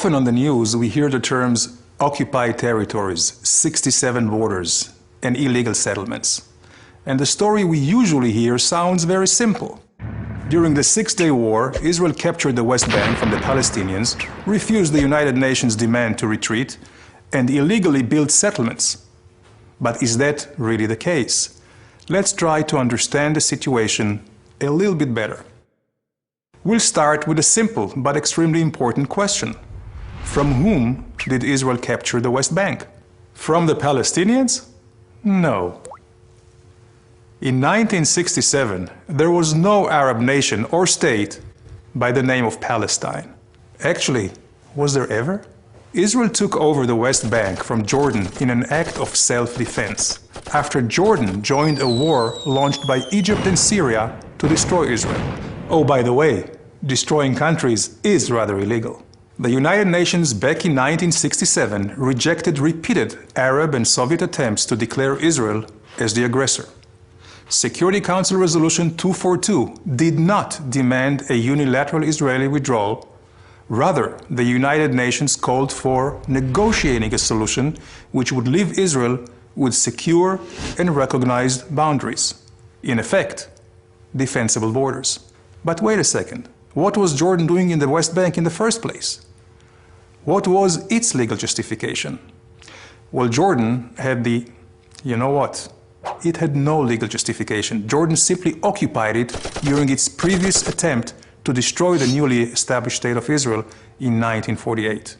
Often on the news we hear the terms occupied territories, 67 borders, and illegal settlements. And the story we usually hear sounds very simple. During the Six-Day War, Israel captured the West Bank from the Palestinians, refused the United Nations' demand to retreat, and illegally built settlements. But is that really the case? Let's try to understand the situation a little bit better. We'll start with a simple but extremely important question. From whom did Israel capture the West Bank? From the Palestinians? No. In 1967, there was no Arab nation or state by the name of Palestine. Actually, was there ever? Israel took over the West Bank from Jordan in an act of self-defense, after Jordan joined a war launched by Egypt and Syria to destroy Israel. Oh, by the way, destroying countries is rather illegal. The United Nations back in 1967 rejected repeated Arab and Soviet attempts to declare Israel as the aggressor. Security Council Resolution 242 did not demand a unilateral Israeli withdrawal. Rather, the United Nations called for negotiating a solution which would leave Israel with secure and recognized boundaries. In effect, defensible borders. But wait a second, what was Jordan doing in the West Bank in the first place? What was its legal justification? Well, Jordan had It had no legal justification. Jordan simply occupied it during its previous attempt to destroy the newly established State of Israel in 1948,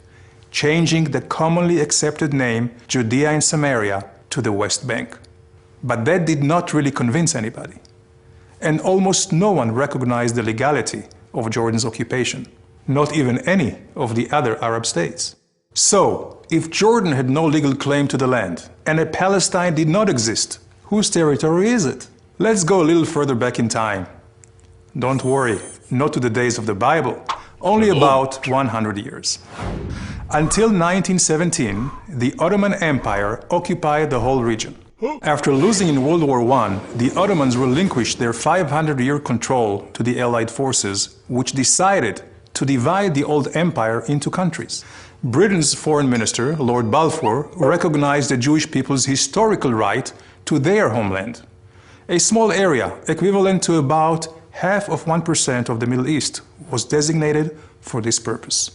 changing the commonly accepted name Judea and Samaria to the West Bank. But that did not really convince anybody. And almost no one recognized the legality of Jordan's occupation, not even any of the other Arab states. So, if Jordan had no legal claim to the land, and a Palestine did not exist, whose territory is it? Let's go a little further back in time. Don't worry, not to the days of the Bible, only about 100 years. Until 1917, the Ottoman Empire occupied the whole region. After losing in World War I, the Ottomans relinquished their 500-year control to the Allied forces, which decided to divide the old empire into countries. Britain's foreign minister, Lord Balfour, recognized the Jewish people's historical right to their homeland. A small area, equivalent to about 0.5% of the Middle East, was designated for this purpose.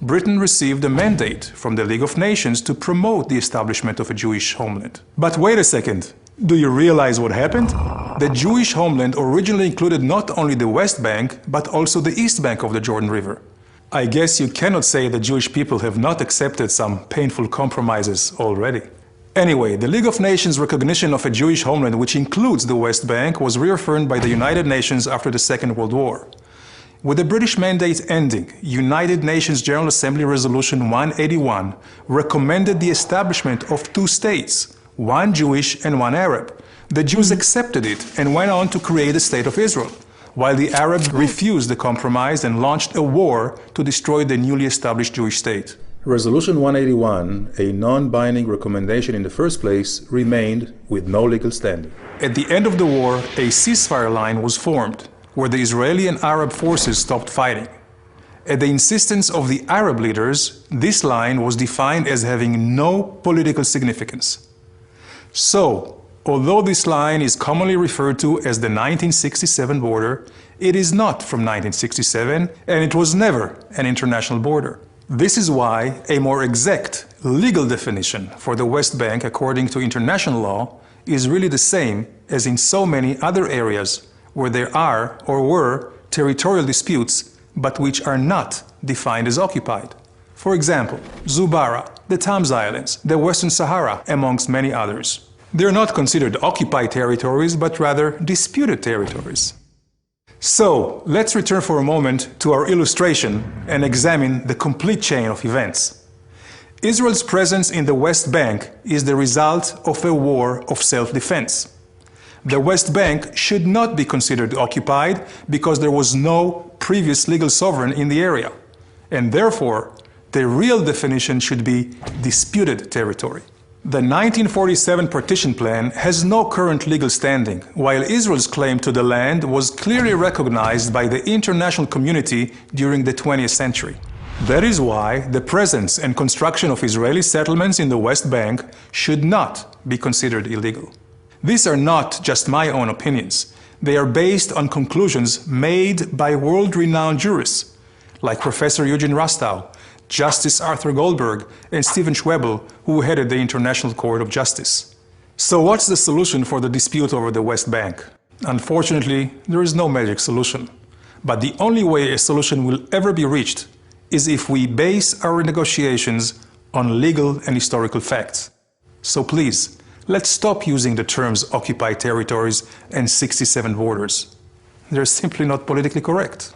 Britain received a mandate from the League of Nations to promote the establishment of a Jewish homeland. But wait a second, do you realize what happened? The Jewish homeland originally included not only the West Bank, but also the East Bank of the Jordan River. I guess you cannot say the Jewish people have not accepted some painful compromises already. Anyway, the League of Nations' recognition of a Jewish homeland, which includes the West Bank, was reaffirmed by the United Nations after the Second World War. With the British mandate ending, United Nations General Assembly Resolution 181 recommended the establishment of two states, one Jewish and one Arab. The Jews accepted it and went on to create the State of Israel, while the Arabs refused the compromise and launched a war to destroy the newly established Jewish state. Resolution 181, a non-binding recommendation in the first place, remained with no legal standing. At the end of the war, a ceasefire line was formed, where the Israeli and Arab forces stopped fighting. At the insistence of the Arab leaders, this line was defined as having no political significance. So, although this line is commonly referred to as the 1967 border, it is not from 1967, and it was never an international border. This is why a more exact legal definition for the West Bank, according to international law, is really the same as in so many other areas where there are or were territorial disputes, but which are not defined as occupied. For example, Zubarah, the Tams Islands, the Western Sahara, amongst many others. They're not considered occupied territories, but rather disputed territories. So, let's return for a moment to our illustration and examine the complete chain of events. Israel's presence in the West Bank is the result of a war of self-defense. The West Bank should not be considered occupied because there was no previous legal sovereign in the area, and therefore, the real definition should be disputed territory. The 1947 partition plan has no current legal standing, while Israel's claim to the land was clearly recognized by the international community during the 20th century. That is why the presence and construction of Israeli settlements in the West Bank should not be considered illegal. These are not just my own opinions. They are based on conclusions made by world-renowned jurists like Professor Eugene Rastow, Justice Arthur Goldberg, and Stephen Schwebel, who headed the International Court of Justice. So what's the solution for the dispute over the West Bank? Unfortunately, there is no magic solution. But the only way a solution will ever be reached is if we base our negotiations on legal and historical facts. So please, let's stop using the terms occupied territories and 67 borders. They're simply not politically correct.